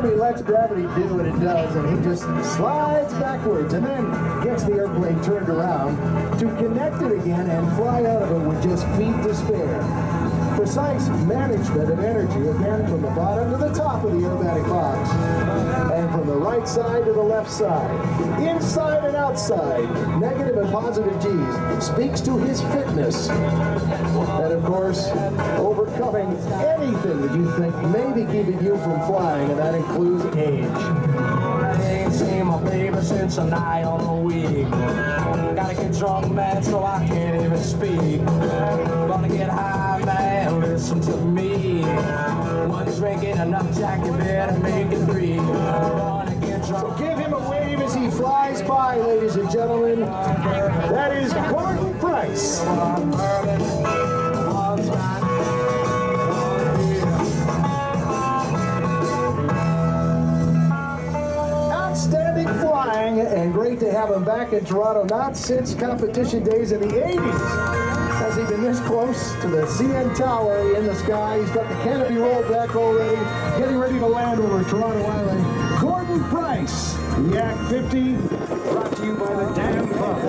time he lets gravity do what it does, and he just slides backwards and then gets the airplane turned around to connect it again and fly out of it with just feet to spare. Precise management of energy, again, from the bottom to the top of the aerobatic box, and from the right side to the left side, inside and outside, negative and positive G's, speaks to his fitness, and of course, overcoming anything that you think may be keeping you from flying, and that includes age. I ain't seen my baby since a night on a week. Gotta get drunk, man, so I can't even speak. Gonna get high, man, listen to me. One drink ain't enough, Jack, you better make it three. Gonna get drunk. So give him a wave as he flies by, ladies and gentlemen. That is Gordon Price. Outstanding flying, and great to have him back in Toronto, not since competition days in the 80s. Has he been this close to the CN Tower in the sky? He's got the canopy rolled back already, getting ready to land over Toronto Island. Gordon Price, Yak 50, brought to you by the Damn Pump.